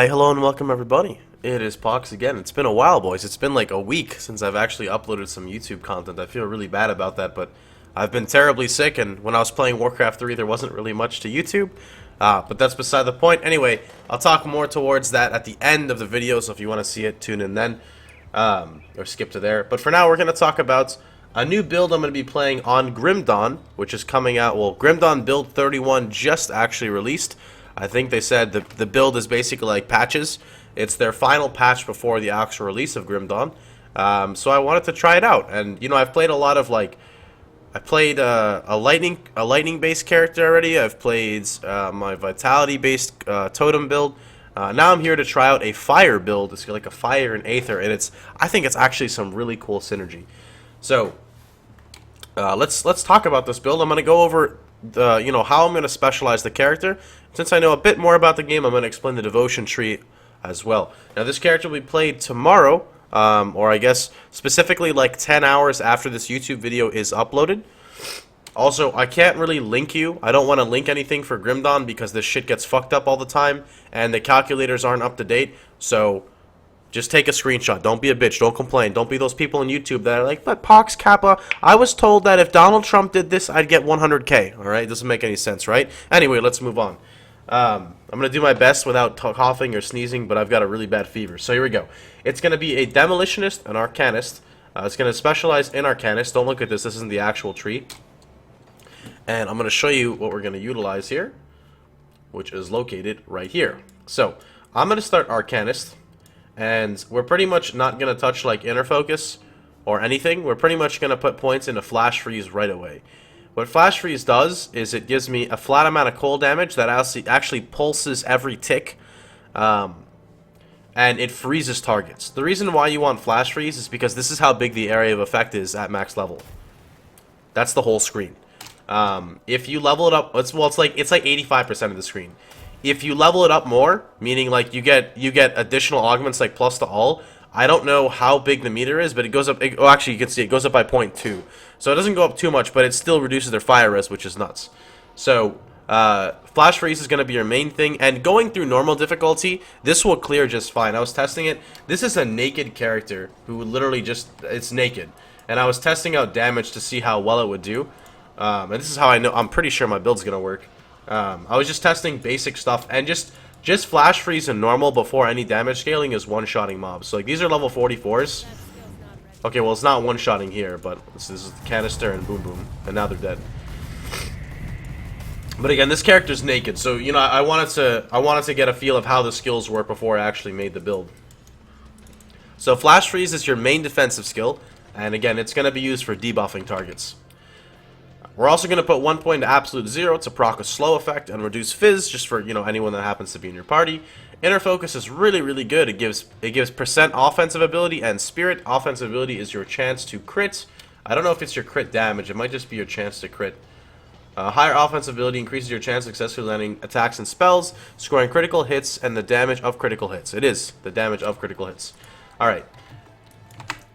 Hi, hello, and welcome everybody. It is Pohx again. It's been a while, boys. It's been like a week since I've actually uploaded some YouTube content. I feel really bad about that, but I've been terribly sick, and when I was playing Warcraft 3, there wasn't really much to YouTube. But that's beside the point. Anyway, I'll talk more towards that at the end of the video, so if you want to see it, tune in then, or skip to there. But for now, we're going to talk about a new build I'm going to be playing on Grim Dawn, which is coming out. Well, Grim Dawn Build 31 just actually released. I think they said the build is basically like patches. It's their final patch before the actual release of Grim Dawn. So I wanted to try it out, and you know, I've played a lot of I played a lightning based character already. I've played my vitality based totem build. Now I'm here to try out a fire build. It's like a fire and Aether, and I think it's actually some really cool synergy. So let's talk about this build. I'm going to go over how I'm going to specialize the character. Since I know a bit more about the game, I'm going to explain the devotion tree as well. Now this character will be played tomorrow, or I guess specifically like 10 hours after this YouTube video is uploaded. Also, I can't really link you. I don't want to link anything for Grim Dawn because this shit gets fucked up all the time and the calculators aren't up to date. So just take a screenshot. Don't be a bitch. Don't complain. Don't be those people on YouTube that are like, but Pohx Kappa, I was told that if Donald Trump did this, I'd get 100K. Alright? Doesn't make any sense, right? Anyway, let's move on. I'm going to do my best without coughing or sneezing, but I've got a really bad fever. So here we go. It's going to be a Demolitionist, an Arcanist. It's going to specialize in Arcanist. Don't look at this. This isn't the actual tree. And I'm going to show you what we're going to utilize here, which is located right here. So I'm going to start Arcanist, and we're pretty much not going to touch like Inner Focus or anything. We're pretty much going to put points into Flash Freeze right away. What Flash Freeze does is it gives me a flat amount of cold damage that actually pulses every tick, and it freezes targets. The reason why you want Flash Freeze is because this is how big the area of effect is at max level. That's the whole screen. If you level it up, it's like 85% of the screen. If you level it up more, meaning like you get additional augments like plus to all. I don't know how big the meter is, but it goes up. Oh, actually, you can see it goes up by 0.2. So it doesn't go up too much, but it still reduces their fire res, which is nuts. So Flash Freeze is going to be your main thing. And going through normal difficulty, this will clear just fine. I was testing it. This is a naked character who literally it's naked. And I was testing out damage to see how well it would do. And this is how I know. I'm pretty sure my build's going to work. I was just testing basic stuff and just Flash Freeze and normal before any damage scaling is one-shotting mobs. So like these are level 44s. Okay, well it's not one-shotting here, but this is the canister and boom boom, and now they're dead. But again, this character's naked, so you know I wanted to get a feel of how the skills work before I actually made the build. So Flash Freeze is your main defensive skill, and again it's going to be used for debuffing targets. We're also going to put 1 point to absolute 0 to proc a slow effect and reduce fizz just for, you know, anyone that happens to be in your party. Inner Focus is really, really good. It gives percent offensive ability, and Spirit offensive ability is your chance to crit. I don't know if it's your crit damage. It might just be your chance to crit. Higher offensive ability increases your chance of successfully landing attacks and spells, scoring critical hits, and the damage of critical hits. It is the damage of critical hits. Alright.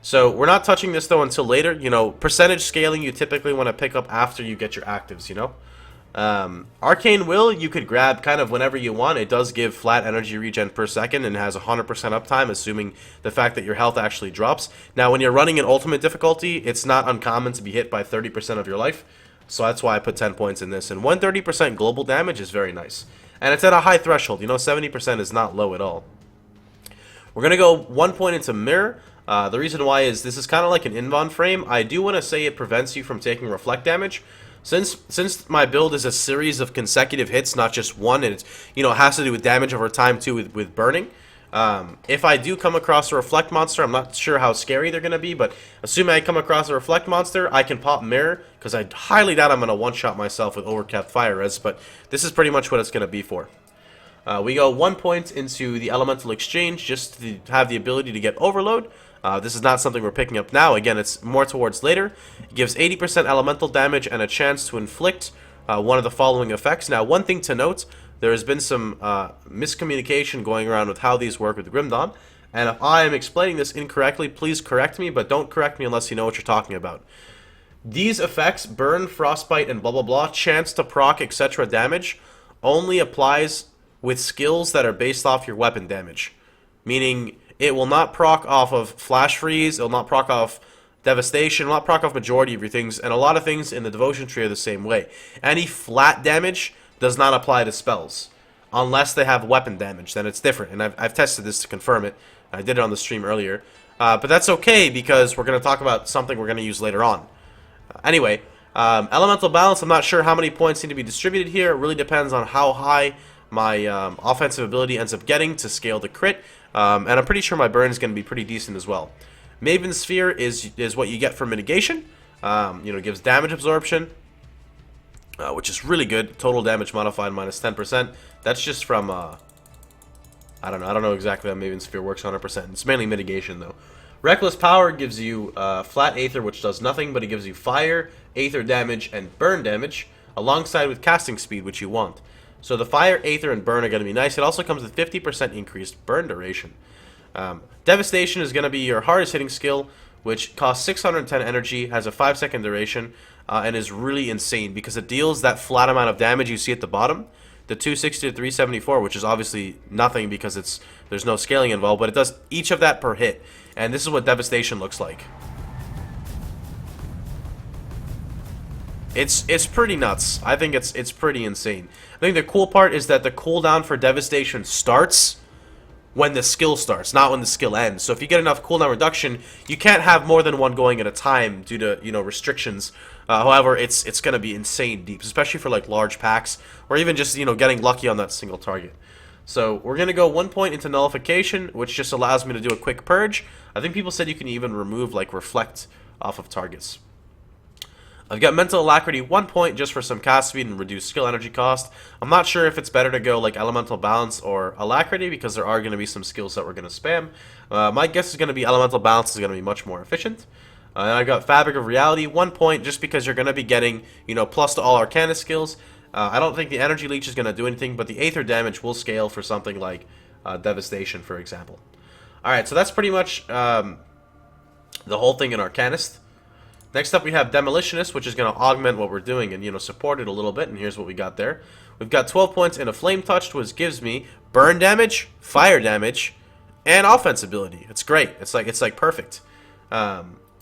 So we're not touching this though until later. You know, percentage scaling you typically want to pick up after you get your actives, you know. Arcane Will you could grab kind of whenever you want. It does give flat energy regen per second and has 100% uptime, assuming the fact that your health actually drops. Now when you're running in ultimate difficulty, it's not uncommon to be hit by 30% of your life. So that's why I put 10 points in this. And 130% global damage is very nice. And it's at a high threshold. You know, 70% is not low at all. We're going to go 1 point into Mirror. The reason why is this is kind of like an invuln frame. I do want to say it prevents you from taking reflect damage. Since my build is a series of consecutive hits, not just one, and it's, you know, it has to do with damage over time too with burning. If I do come across a reflect monster, I'm not sure how scary they're going to be, but assuming I come across a reflect monster, I can pop Mirror, because I highly doubt I'm going to one-shot myself with overcapped fire res, but this is pretty much what it's going to be for. We go 1 point into the Elemental Exchange just to have the ability to get Overload. This is not something we're picking up now. Again, it's more towards later. It gives 80% elemental damage and a chance to inflict one of the following effects. Now, one thing to note, there has been some miscommunication going around with how these work with Grim Dawn. And if I am explaining this incorrectly, please correct me, but don't correct me unless you know what you're talking about. These effects, burn, frostbite, and blah blah blah, chance to proc, etc. damage, only applies with skills that are based off your weapon damage. Meaning, it will not proc off of Flash Freeze, it will not proc off Devastation, it will not proc off majority of your things, and a lot of things in the Devotion tree are the same way. Any flat damage does not apply to spells. Unless they have weapon damage, then it's different. And I've tested this to confirm it. I did it on the stream earlier. But that's okay, because we're going to talk about something we're going to use later on. Anyway, elemental balance, I'm not sure how many points need to be distributed here. It really depends on how high my offensive ability ends up getting to scale the crit. And I'm pretty sure my burn is going to be pretty decent as well. Maven Sphere is what you get for mitigation. Gives damage absorption, which is really good. Total damage modified minus 10%. That's just from, I don't know exactly how Maven Sphere works 100%. It's mainly mitigation, though. Reckless Power gives you flat Aether, which does nothing, but it gives you fire, Aether damage, and burn damage, alongside with casting speed, which you want. So the fire, Aether, and burn are going to be nice. It also comes with 50% increased burn duration. Devastation is going to be your hardest hitting skill, which costs 610 energy, has a 5-second duration, and is really insane because it deals that flat amount of damage you see at the bottom, the 260 to 374, which is obviously nothing because there's no scaling involved, but it does each of that per hit, and this is what Devastation looks like. It's pretty nuts. I think it's pretty insane. I think the cool part is that the cooldown for Devastation starts when the skill starts, not when the skill ends. So if you get enough cooldown reduction, you can't have more than one going at a time due to restrictions. However, it's going to be insane deep, especially for like large packs or even just getting lucky on that single target. So we're going to go 1 point into nullification, which just allows me to do a quick purge. I think people said you can even remove like reflect off of targets. I've got Mental Alacrity 1 point just for some cast speed and reduced skill energy cost. I'm not sure if it's better to go like Elemental Balance or Alacrity because there are going to be some skills that we're going to spam. My guess is going to be Elemental Balance is going to be much more efficient. And I've got Fabric of Reality 1 point just because you're going to be getting plus to all Arcana skills. I don't think the Energy Leech is going to do anything, but the Aether damage will scale for something like Devastation, for example. Alright, so that's pretty much the whole thing in Arcanist. Next up we have Demolitionist, which is going to augment what we're doing and, support it a little bit, and here's what we got there. We've got 12 points in a Flame Touch, which gives me burn damage, fire damage, and offense ability. It's great. It's like perfect.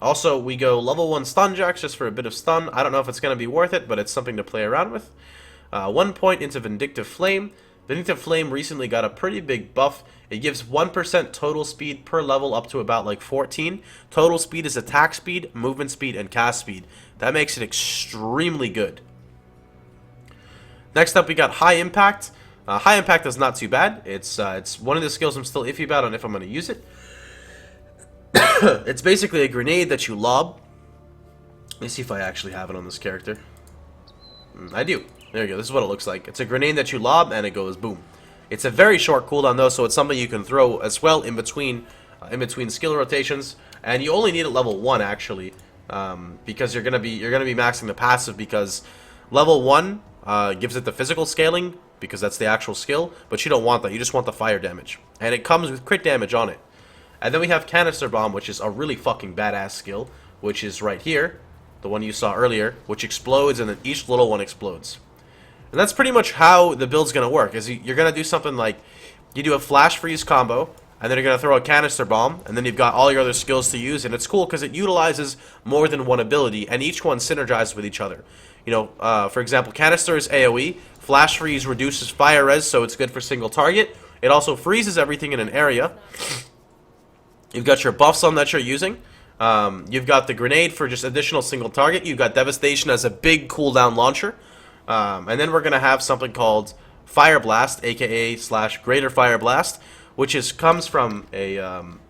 Also, we go level 1 Stun Jacks just for a bit of stun. I don't know if it's going to be worth it, but it's something to play around with. 1 point into Vindictive Flame. Vindictive Flame recently got a pretty big buff. It gives 1% total speed per level up to about like 14. Total speed is attack speed, movement speed, and cast speed. That makes it extremely good. Next up we got High Impact. High Impact is not too bad. It's one of the skills I'm still iffy about on if I'm going to use it. It's basically a grenade that you lob. Let me see if I actually have it on this character. I do. There you go. This is what it looks like. It's a grenade that you lob and it goes boom. It's a very short cooldown though, so it's something you can throw as well in between skill rotations, and you only need it level 1 actually, because you're gonna be maxing the passive because level 1 gives it the physical scaling because that's the actual skill, but you don't want that. You just want the fire damage, and it comes with crit damage on it. And then we have Canister Bomb, which is a really fucking badass skill, which is right here, the one you saw earlier, which explodes and then each little one explodes. And that's pretty much how the build's going to work, is you're going to do something like, you do a Flash Freeze combo, and then you're going to throw a Canister Bomb, and then you've got all your other skills to use, and it's cool because it utilizes more than one ability, and each one synergizes with each other. For example, Canister is AoE, Flash Freeze reduces fire res, so it's good for single target. It also freezes everything in an area. You've got your buffs on that you're using. You've got the grenade for just additional single target. You've got Devastation as a big cooldown launcher. And then we're going to have something called Fire Blast, aka / Greater Fire Blast, which comes from a,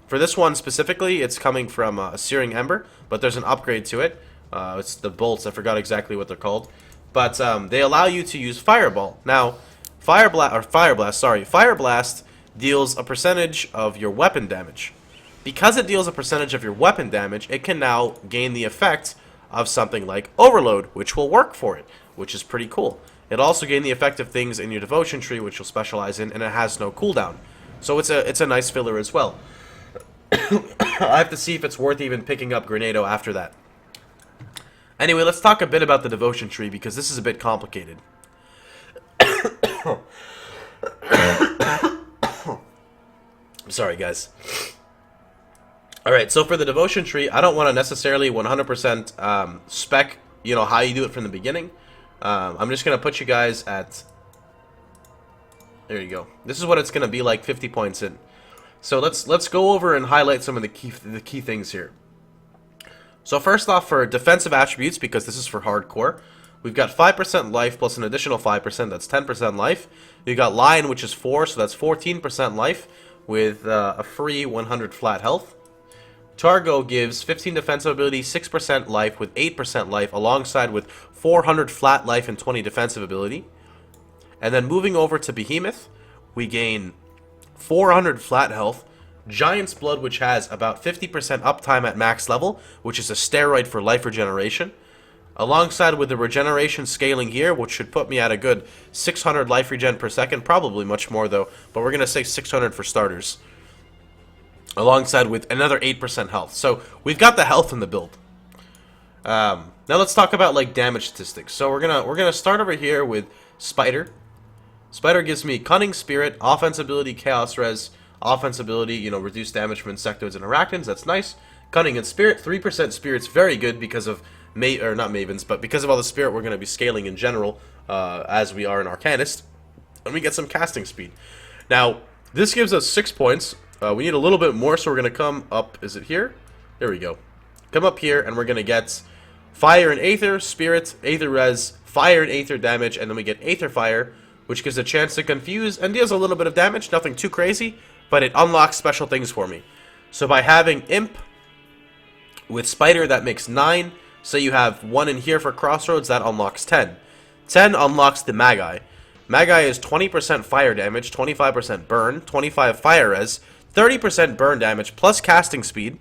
for this one specifically, it's coming from a Searing Ember, but there's an upgrade to it. It's the bolts, I forgot exactly what they're called. But they allow you to use Fireball. Now, Fire Blast deals a percentage of your weapon damage. Because it deals a percentage of your weapon damage, it can now gain the effect of something like Overload, which will work for it, which is pretty cool. It also gained the effect of things in your devotion tree, which you'll specialize in, and it has no cooldown. So it's a nice filler as well. I have to see if it's worth even picking up Grenado after that. Anyway, let's talk a bit about the devotion tree, because this is a bit complicated. I'm sorry, guys. Alright, so for the devotion tree, I don't want to necessarily 100% spec, you know, how you do it from the beginning. I'm just going to put you guys at... There you go. This is what it's going to be like 50 points in. So let's go over and highlight some of the key things here. So first off, for defensive attributes, because this is for hardcore, we've got 5% life plus an additional 5%, that's 10% life. We've got Lion, which is 4, so that's 14% life, with a free 100 flat health. Targo gives 15 defensive ability, 6% life with 8% life, alongside with 400 flat life and 20 defensive ability. And then moving over to Behemoth, we gain 400 flat health, Giant's Blood, which has about 50% uptime at max level, which is a steroid for life regeneration, alongside with the regeneration scaling here, which should put me at a good 600 life regen per second, probably much more though, but we're going to say 600 for starters, alongside with another 8% health. So we've got the health in the build. Now let's talk about like damage statistics. So we're gonna start over here with Spider. Spider gives me Cunning Spirit, Offense Ability, Chaos Res, Offense Ability, you know, reduce damage from insectoids and arachnids, that's nice. Cunning and Spirit, 3% Spirit's very good because of, not Mavens, but because of all the Spirit we're going to be scaling in general, as we are an Arcanist. And we get some casting speed. Now, this gives us 6 points. We need a little bit more, so we're going to come up, is it here? There we go. Come up here, and we're going to get Fire and Aether, Spirit, Aether Res, Fire and Aether damage, and then we get Aether Fire, which gives a chance to confuse and deals a little bit of damage, nothing too crazy, but it unlocks special things for me. So by having Imp with Spider, that makes 9. Say you have 1 in here for Crossroads, that unlocks 10. 10 unlocks the Magi. Magi is 20% fire damage, 25% burn, 25 fire res, 30% burn damage, plus casting speed.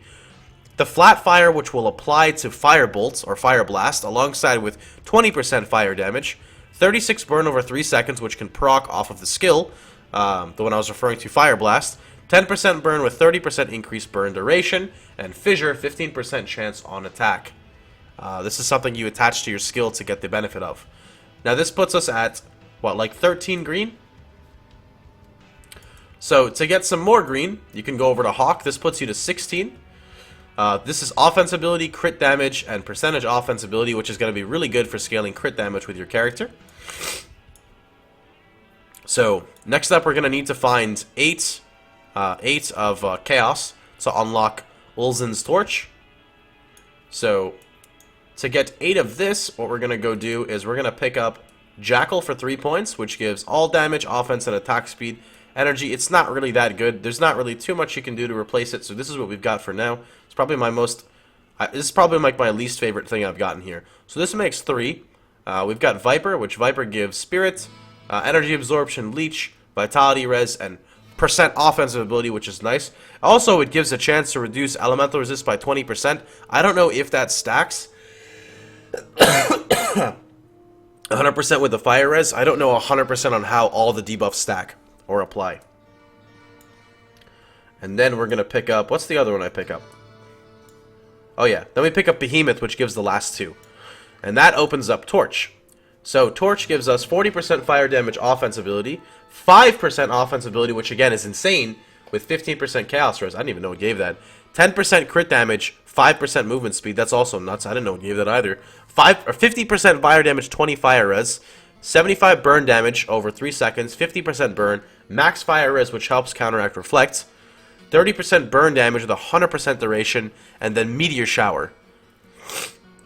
The flat fire, which will apply to fire bolts or fire blast, alongside with 20% fire damage. 36 burn over 3 seconds, which can proc off of the skill, the one I was referring to, Fire Blast. 10% burn with 30% increased burn duration, and Fissure, 15% chance on attack. This is something you attach to your skill to get the benefit of. Now this puts us at, what, like 13 green? So to get some more green, you can go over to Hawk. This puts you to 16. This is offense ability, crit damage, and percentage offense ability, which is going to be really good for scaling crit damage with your character. So next up, we're going to need to find 8 of Chaos to unlock Ulzin's Torch. So to get 8 of this, what we're going to go do is we're going to pick up Jackal for 3 points, which gives all damage, offense, and attack speed. Energy, it's not really that good. There's not really too much you can do to replace it, so this is what we've got for now. It's probably my most... this is probably like my least favorite thing I've gotten here. So this makes 3. We've got Viper, which Viper gives Spirit, Energy Absorption, Leech, Vitality Res, and percent offensive ability, which is nice. Also, it gives a chance to reduce Elemental Resist by 20%. I don't know if that stacks 100% with the Fire Res. I don't know 100% on how all the debuffs stack or apply. And then we're going to pick up... What's the other one I pick up? Oh yeah, then we pick up Behemoth, which gives the last 2. And that opens up Torch. So Torch gives us 40% fire damage offense ability, 5% offense ability, which again is insane, with 15% Chaos Res. I didn't even know it gave that. 10% crit damage, 5% movement speed. That's also nuts. I didn't know it gave that either. 50% fire damage, 20 fire res. 75 burn damage over 3 seconds, 50% burn, max fire res, which helps counteract reflect, 30% burn damage with 100% duration, and then Meteor Shower.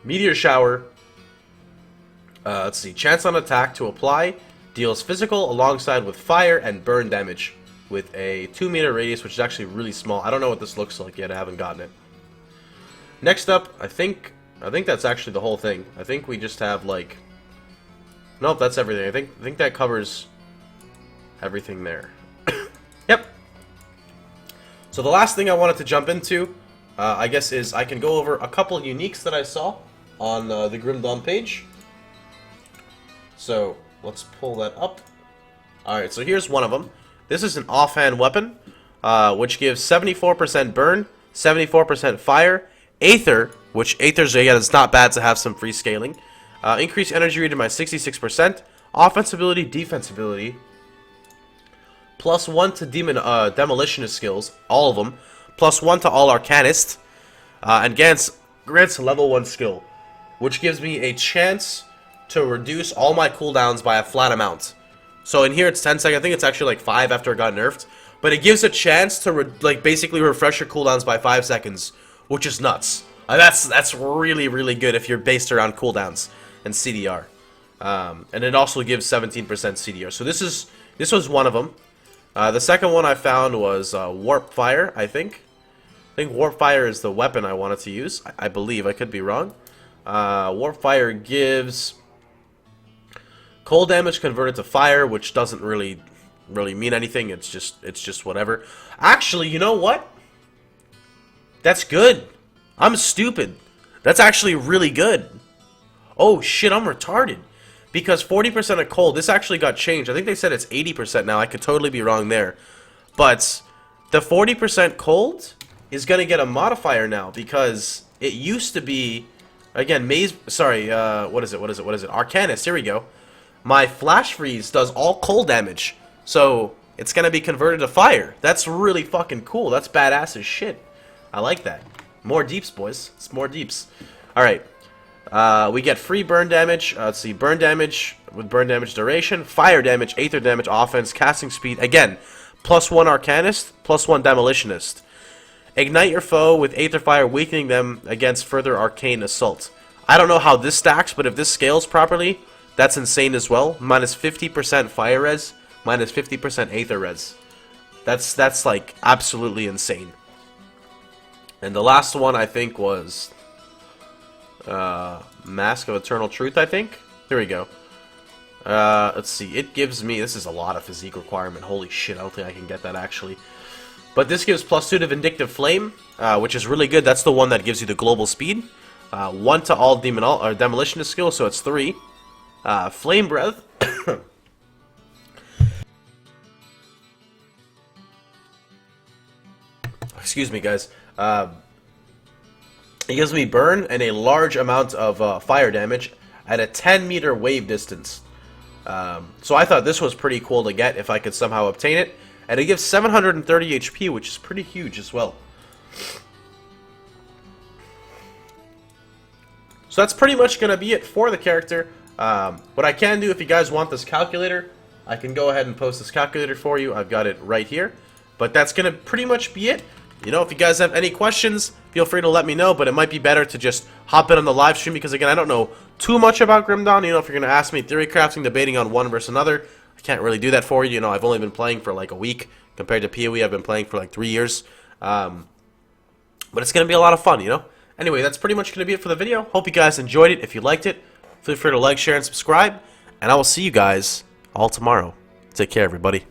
Meteor Shower, let's see, chance on attack to apply, deals physical alongside with fire and burn damage with a 2-meter radius, which is actually really small. I don't know what this looks like yet, I haven't gotten it. Next up, I think that's actually the whole thing. I think we just have like... Nope, that's everything. I think that covers everything there. Yep. So the last thing I wanted to jump into, I guess, is I can go over a couple uniques that I saw on the Grim Dawn page. So let's pull that up. Alright, so here's one of them. This is an offhand weapon, which gives 74% burn, 74% fire, Aether, which Aether's, again, it's not bad to have some free scaling. Increase energy regen by 66%. Offense ability, defense ability. +1 to Demolitionist skills, all of them, +1 to all Arcanist, and grants level 1 skill, which gives me a chance to reduce all my cooldowns by a flat amount. So in here it's 10 seconds, I think it's actually like 5 after it got nerfed, but it gives a chance to basically refresh your cooldowns by 5 seconds, which is nuts. That's really, really good if you're based around cooldowns and CDR. And it also gives 17% CDR. So this was one of them. The second one I found was Warp Fire, I think. I think Warp Fire is the weapon I wanted to use. I believe. I could be wrong. Warp Fire gives cold damage converted to fire, which doesn't really mean anything. It's just whatever. Actually, you know what? That's good. I'm stupid. That's actually really good. Oh shit, I'm retarded. Because 40% of cold, this actually got changed. I think they said it's 80% now. I could totally be wrong there. But the 40% cold is going to get a modifier now, because it used to be, again, what is it? Arcanist, here we go. My Flash Freeze does all cold damage. So it's going to be converted to fire. That's really fucking cool. That's badass as shit. I like that. More deeps, boys. It's more deeps. Alright. We get free burn damage. Let's see. Burn damage with burn damage duration. Fire damage, Aether damage, offense, casting speed. Again, +1 Arcanist, +1 Demolitionist. Ignite your foe with Aether Fire, weakening them against further arcane assault. I don't know how this stacks, but if this scales properly, that's insane as well. Minus 50% fire res, minus 50% Aether res. That's like absolutely insane. And the last one I think was Mask of Eternal Truth, I think. Here we go. Let's see. It gives me, this is a lot of physique requirement. Holy shit, I don't think I can get that actually. But this gives +2 to Vindictive Flame, which is really good. That's the one that gives you the global speed. 1 to all Demolitionist skills, so it's 3. Flame Breath. Excuse me, guys. It gives me burn and a large amount of fire damage at a 10-meter wave distance. So I thought this was pretty cool to get if I could somehow obtain it. And it gives 730 HP, which is pretty huge as well. So that's pretty much going to be it for the character. What I can do, if you guys want this calculator, I can go ahead and post this calculator for you. I've got it right here. But that's going to pretty much be it. You know, if you guys have any questions, feel free to let me know, but it might be better to just hop in on the live stream, because again, I don't know too much about Grim Dawn. You know, if you're going to ask me theory crafting, debating on one versus another, I can't really do that for you. You know, I've only been playing for like a week compared to PoE. I've been playing for like 3 years. But it's going to be a lot of fun, you know? Anyway, that's pretty much going to be it for the video. Hope you guys enjoyed it. If you liked it, feel free to like, share, and subscribe. And I will see you guys all tomorrow. Take care, everybody.